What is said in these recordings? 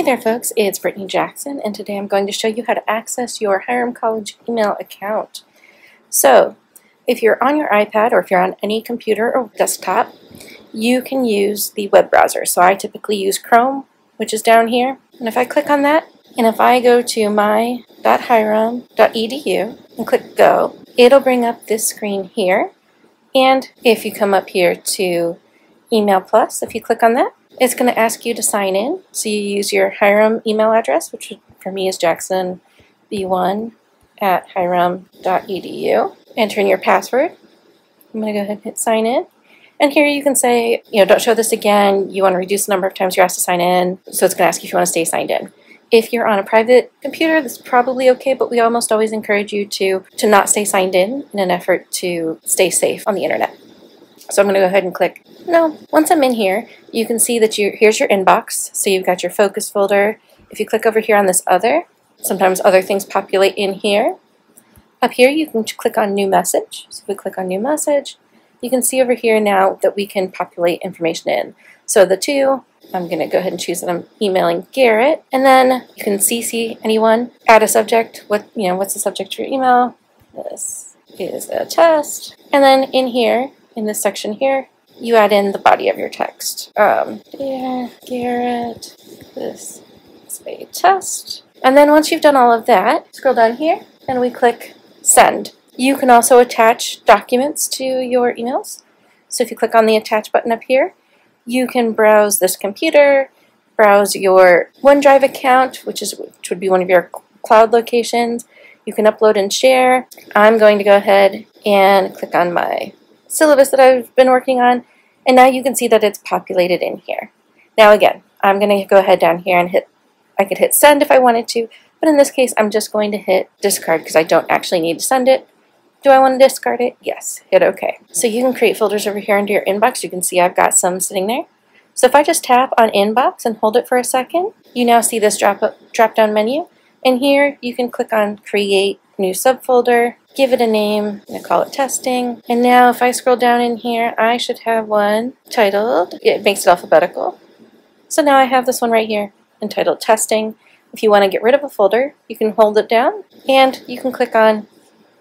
there folks, it's Brittany Jackson, and today I'm going to show you how to access your Hiram College email account. So, if you're on your iPad or if you're on any computer or desktop, you can use the web browser. So I typically use Chrome, which is down here, and if I click on that, and if I go to my.hiram.edu and click Go, it'll bring up this screen here, and if you come up here to Email Plus, if you click on that, it's going to ask you to sign in. So you use your Hiram email address, which for me is jacksonb1@hiram.edu. Enter in your password. I'm going to go ahead and hit sign in. And here you can say, don't show this again. You want to reduce the number of times you're asked to sign in. So it's going to ask you if you want to stay signed in. If you're on a private computer, this is probably okay, but we almost always encourage you to not stay signed in an effort to stay safe on the internet. So I'm going to go ahead and click no. Once I'm in here, you can see that here's your inbox. So you've got your focus folder. If you click over here on this other, sometimes other things populate in here. Up here, you can click on new message. So if we click on new message, you can see over here now that we can populate information in. So the two, I'm going to go ahead and choose that I'm emailing Garrett. And then you can CC anyone, add a subject. What's the subject of your email? This is a test. And then in here, in this section here, you add in the body of your text. Dear Garrett, this is a test. And then once you've done all of that, scroll down here and we click send. You can also attach documents to your emails. So if you click on the attach button up here, you can browse this computer, browse your OneDrive account, which would be one of your cloud locations. You can upload and share. I'm going to go ahead and click on my syllabus that I've been working on, and now you can see that it's populated in here. Now again, I'm going to go ahead down here and I could hit send if I wanted to, but in this case I'm just going to hit discard because I don't actually need to send it. Do I want to discard it? Yes. Hit OK. So you can create folders over here under your inbox. You can see I've got some sitting there. So if I just tap on inbox and hold it for a second, you now see this drop down menu, and here you can click on create new subfolder, give it a name, I'm going to call it testing, and now if I scroll down in here, I should have one titled, it makes it alphabetical. So now I have this one right here, entitled testing. If you want to get rid of a folder, you can hold it down, and you can click on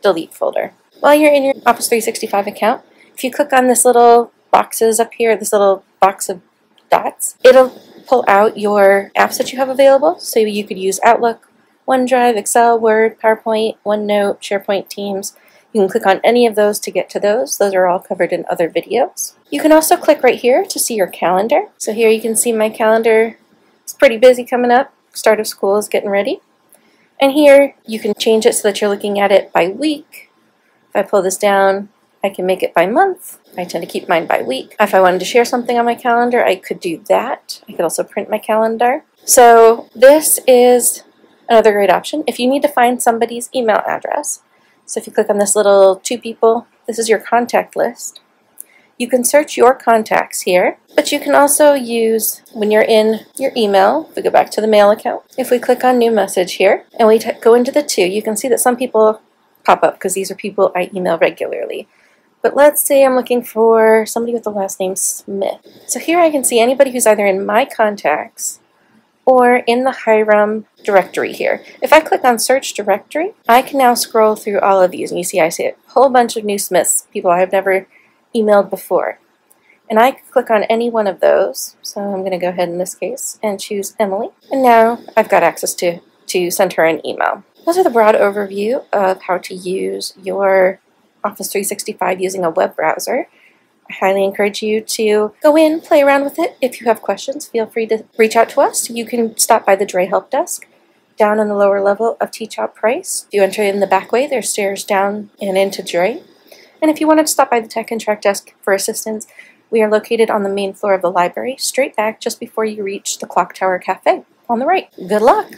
delete folder. While you're in your Office 365 account, if you click on this little boxes up here, this little box of dots, it'll pull out your apps that you have available. So you could use Outlook, OneDrive, Excel, Word, PowerPoint, OneNote, SharePoint, Teams. You can click on any of those to get to those. Those are all covered in other videos. You can also click right here to see your calendar. So here you can see my calendar. It's pretty busy coming up. Start of school is getting ready. And here you can change it so that you're looking at it by week. If I pull this down, I can make it by month. I tend to keep mine by week. If I wanted to share something on my calendar, I could do that. I could also print my calendar. So this is another great option if you need to find somebody's email address. So if you click on this little two people, this is your contact list. You can search your contacts here, but you can also use, when you're in your email, if we go back to the mail account, if we click on new message here, and we go into the two, you can see that some people pop up because these are people I email regularly. But let's say I'm looking for somebody with the last name Smith. So here I can see anybody who's either in my contacts or in the Hiram directory here. If I click on search directory, I can now scroll through all of these, and you see I see a whole bunch of new Smiths, people I've never emailed before. And I can click on any one of those. So I'm going to go ahead in this case and choose Emily. And now I've got access to send her an email. Those are the broad overview of how to use your Office 365 using a web browser. I highly encourage you to go in, play around with it. If you have questions, feel free to reach out to us. You can stop by the Dre Help Desk down on the lower level of Teach Out Price. If you enter in the back way, there's stairs down and into Dre. And if you wanted to stop by the Tech and Track Desk for assistance, we are located on the main floor of the library, straight back just before you reach the Clock Tower Cafe on the right. Good luck!